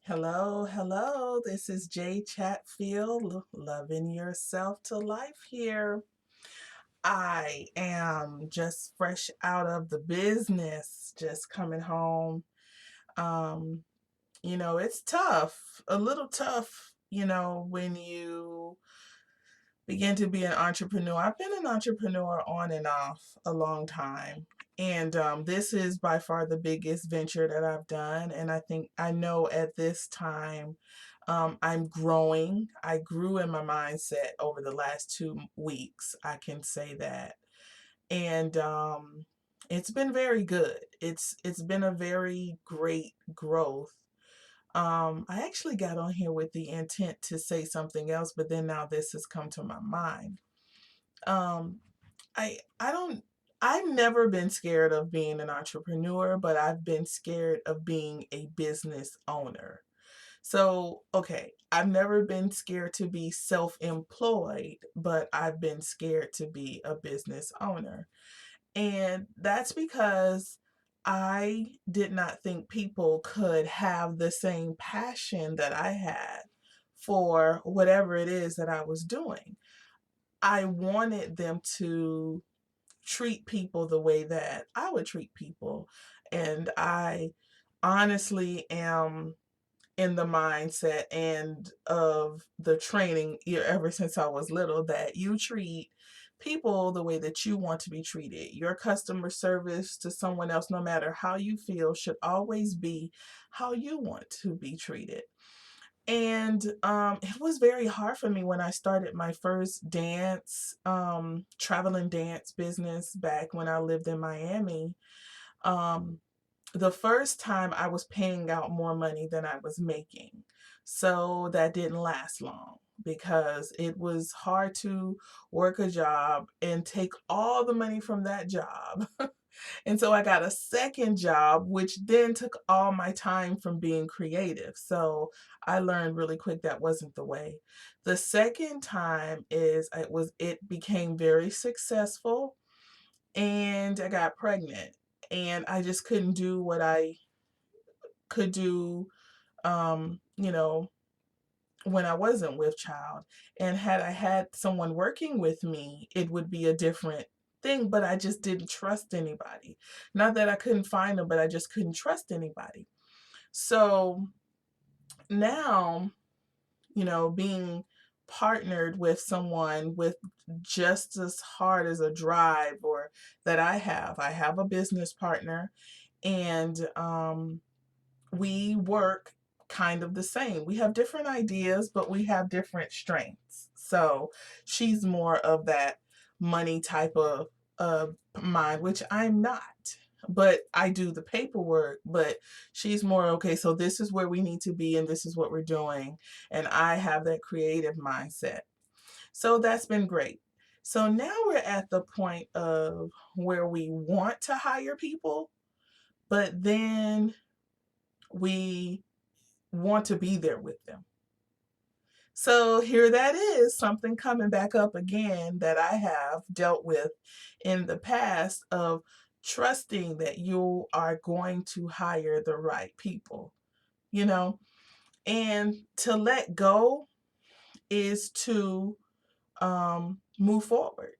Hello, hello. This is Jay Chatfield, loving yourself to life here. I am just fresh out of the business, just coming home. Um, it's tough, a little tough, when you begin to be an entrepreneur. I've been an entrepreneur on and off a long time. And this is by far the biggest venture that I've done. And I know at this time, I'm growing. I grew in my mindset over the last 2 weeks. I can say that. And it's been very good. It's been a very great growth. I actually got on here with the intent to say something else, but then now this has come to my mind. Um, I don't I've never been scared of being an entrepreneur, but I've been scared of being a business owner. So, okay, I've never been scared to be self-employed, but I've been scared to be a business owner. And that's because I did not think people could have the same passion that I had for whatever it is that I was doing. I wanted them to treat people the way that I would treat people. And I honestly am in the mindset and of the training ever since I was little that you treat people the way that you want to be treated. Your customer service to someone else, no matter how you feel, should always be how you want to be treated. And it was very hard for me when I started my first traveling dance business back when I lived in Miami. Um, the first time I was paying out more money than I was making. So that didn't last long because it was hard to work a job and take all the money from that job. And so I got a second job, which then took all my time from being creative. So I learned really quick that wasn't the way. The second time it became very successful and I got pregnant and I just couldn't do what I could do um, you know, when I wasn't with child. And had I had someone working with me, it would be a different thing, but I just didn't trust anybody. Not that I couldn't find them, but I just couldn't trust anybody. So now, being partnered with someone with just as hard as a drive or that I have a business partner and we work kind of the same. We have different ideas, but we have different strengths. So she's more of that money type of mind, which I'm not. But I do the paperwork, but she's more okay. So this is where we need to be, and this is what we're doing. And I have that creative mindset. So that's been great. So now we're at the point of where we want to hire people, but then we want to be there with them. So here that is, something coming back up again that I have dealt with in the past of trusting that you are going to hire the right people, you know, and to let go is to move forward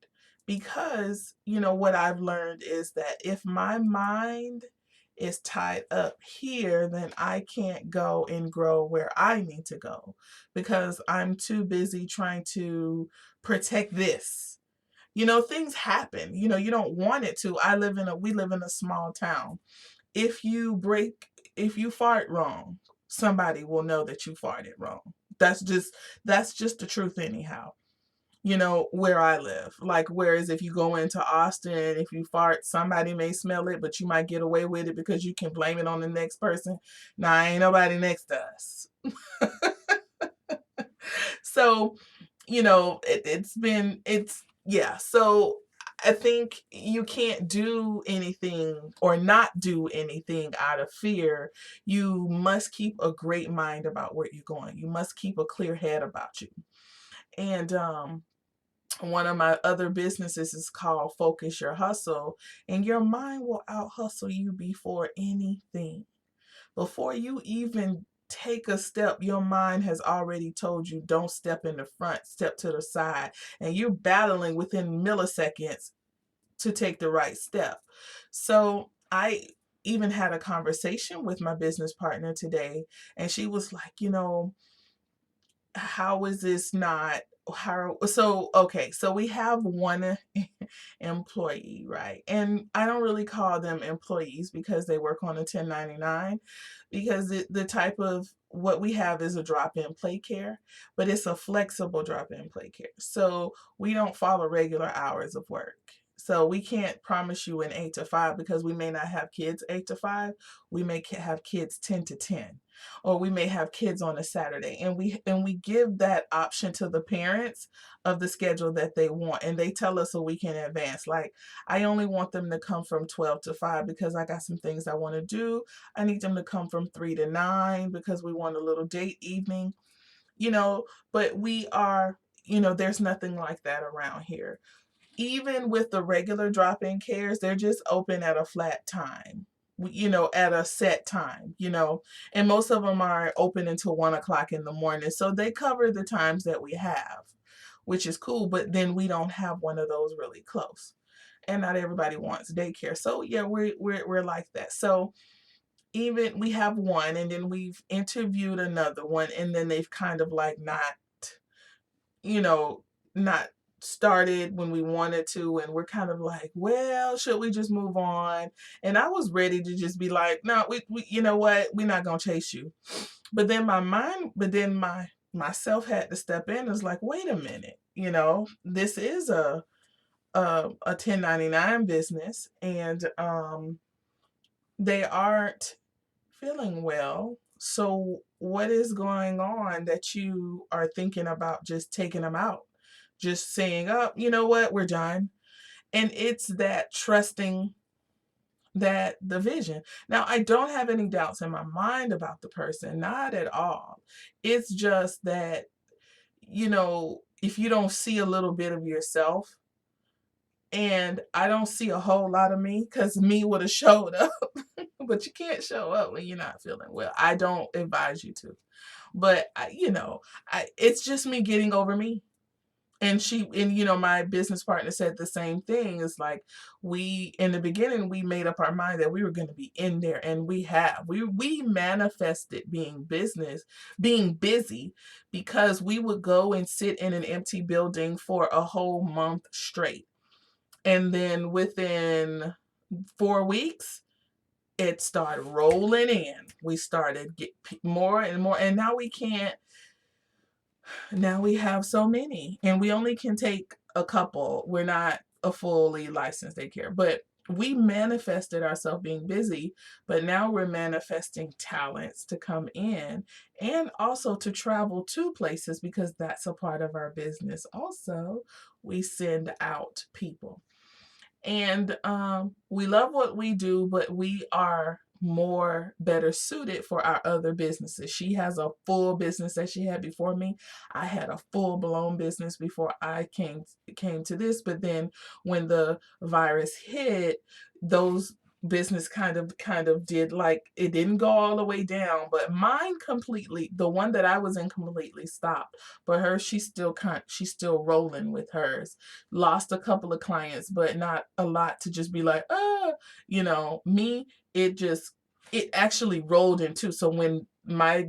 because, what I've learned is that if my mind is tied up here, then I can't go and grow where I need to go because I'm too busy trying to protect this. Things happen. You don't want it to. We live in a small town. If if you fart wrong, somebody will know that you farted wrong. That's just the truth anyhow, where I live. Like, whereas if you go into Austin, if you fart, somebody may smell it, but you might get away with it because you can blame it on the next person. Nah, ain't nobody next to us. So, yeah. So I think you can't do anything or not do anything out of fear. You must keep a great mind about where you're going. You must keep a clear head about you. And one of my other businesses is called Focus Your Hustle, and your mind will out hustle you before anything. Before you even take a step, your mind has already told you don't step in the front, step to the side, and you're battling within milliseconds to take the right step. So I even had a conversation with my business partner today, and she was like, how is this not how so okay, so we have one employee, right? And I don't really call them employees because they work on a 1099, because the type of what we have is a drop-in play care, but it's a flexible drop-in play care. So we don't follow regular hours of work. So we can't promise you an 8 to 5 because we may not have kids 8 to 5. We may have kids 10 to 10, or we may have kids on a Saturday, and we give that option to the parents of the schedule that they want, and they tell us a week in advance. Like, I only want them to come from 12 to 5 because I got some things I want to do. I need them to come from 3 to 9 because we want a little date evening, you know, but we are, there's nothing like that around here. Even with the regular drop-in cares, they're just open at a flat time, at a set time, and most of them are open until 1 o'clock in the morning. So they cover the times that we have, which is cool, but then we don't have one of those really close. And not everybody wants daycare. So yeah, we're like that. So even we have one, and then we've interviewed another one, and then they've kind of like you know, not started when we wanted to, and we're kind of like, well, should we just move on? And I was ready to just be like, no, we you know what, we're not gonna chase you. But then myself had to step in. It's like, wait a minute, this is a 1099 business, and they aren't feeling well. So what is going on that you are thinking about just taking them out? Just saying, oh, you know what, we're done. And it's that trusting that the vision. Now, I don't have any doubts in my mind about the person, not at all. It's just that, if you don't see a little bit of yourself, and I don't see a whole lot of me, because me would have showed up, but you can't show up when you're not feeling well. I don't advise you to. But it's just me getting over me. And my business partner said the same thing. It's like, we in the beginning, we made up our mind that we were going to be in there, and we manifested being busy, because we would go and sit in an empty building for a whole month straight. And then within 4 weeks, it started rolling in. We started get more and more, and now we can't. Now we have so many, and we only can take a couple. We're not a fully licensed daycare, but we manifested ourselves being busy, but now we're manifesting talents to come in, and also to travel to places, because that's a part of our business. Also, we send out people. And we love what we do, but we are more better suited for our other businesses. She has a full business that she had before me. I had a full blown business before I came to this. But then when the virus hit, those business kind of did, like, it didn't go all the way down, but mine completely, the one that I was in, completely stopped. But her, she's still rolling with hers. Lost a couple of clients, but not a lot to just be like, me, it actually rolled into. So when my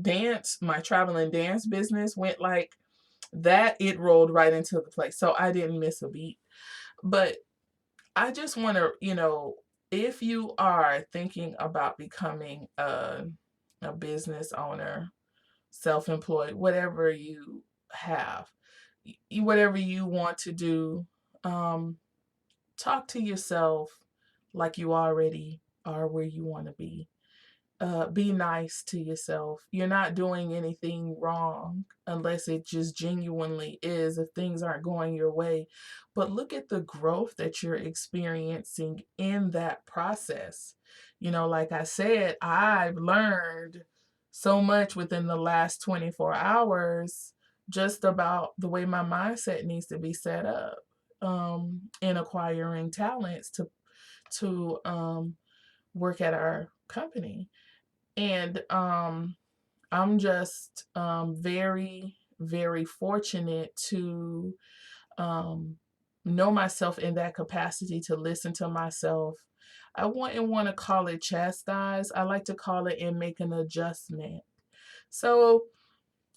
traveling dance business went like that, it rolled right into the place. So I didn't miss a beat. But I just want to, if you are thinking about becoming a business owner, self-employed, whatever you have, whatever you want to do, um, talk to yourself like you already are where you want to be. Be nice to yourself. You're not doing anything wrong unless it just genuinely is, if things aren't going your way. But look at the growth that you're experiencing in that process. Like I said, I've learned so much within the last 24 hours, just about the way my mindset needs to be set up, in acquiring talents to work at our company. And I'm just very, very fortunate to um, know myself in that capacity to listen to myself. I wouldn't want to call it chastise. I like to call it and make an adjustment. So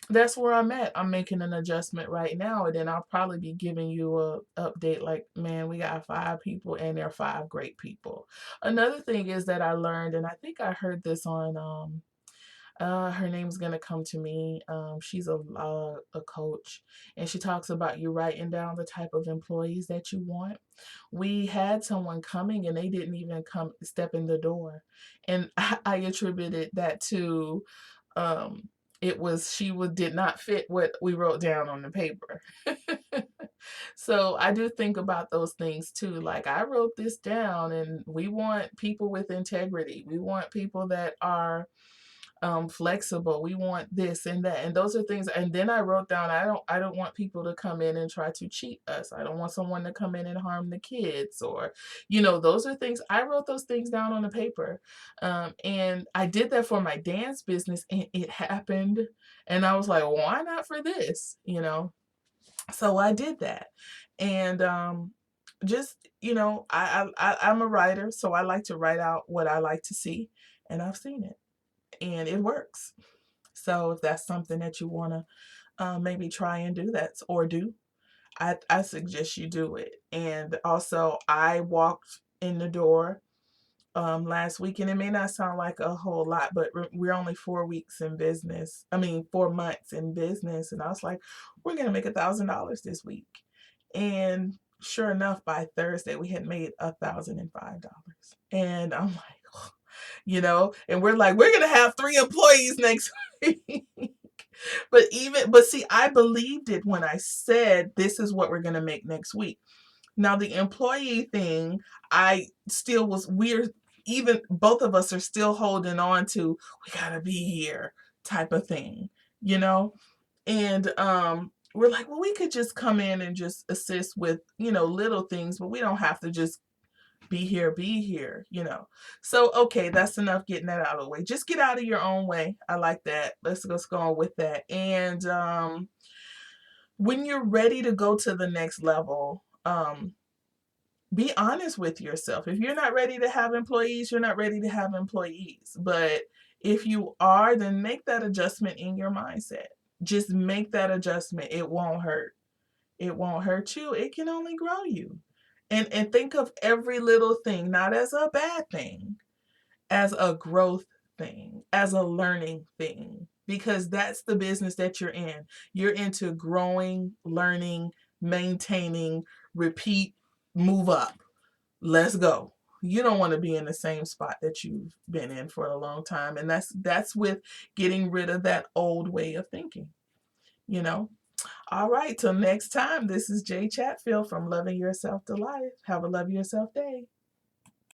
that's where I'm at. I'm making an adjustment right now, and then I'll probably be giving you a update like, man, we got 5 people and they're 5 great people. Another thing is that I learned, and I think I heard this on her name's gonna come to me. She's a coach, and she talks about you writing down the type of employees that you want. We had someone coming, and they didn't even come step in the door, and I attributed that to um, it was did not fit what we wrote down on the paper. So I do think about those things too. Like, I wrote this down, and we want people with integrity. We want people that are flexible. We want this and that, and those are things. And then I wrote down, I don't want people to come in and try to cheat us. I don't want someone to come in and harm the kids, or those are things. I wrote those things down on the paper, and I did that for my dance business, and it happened, and I was like, why not for this. So I did that, and just I'm a writer, so I like to write out what I like to see, and I've seen it, and it works. So if that's something that you want to maybe try and do that or do, I suggest you do it. And also, I walked in the door last week, and it may not sound like a whole lot, but we're only 4 weeks in business. I mean, 4 months in business, and I was like, we're gonna make $1,000 this week, and sure enough, by Thursday we had made $1,005, and I'm like, and we're like, we're gonna have 3 employees next week. But see, I believed it when I said this is what we're gonna make next week. Now the employee thing, I still was weird. Even both of us are still holding on to, we gotta be here type of thing, you know? And we're like, well, we could just come in and just assist with, little things, but we don't have to just be here. So okay, that's enough getting that out of the way. Just get out of your own way. I like that. Let's go on with that. And when you're ready to go to the next level, be honest with yourself. If you're not ready to have employees, you're not ready to have employees. But if you are, then make that adjustment in your mindset. Just make that adjustment. It won't hurt. It won't hurt you. It can only grow you. And think of every little thing not as a bad thing, as a growth thing, as a learning thing, because that's the business that you're in. You're into growing, learning, maintaining, repeat, move up. Let's go. You don't want to be in the same spot that you've been in for a long time. And that's with getting rid of that old way of thinking, you know? All right, till next time, this is Jay Chatfield from Loving Yourself to Life. Have a love yourself day.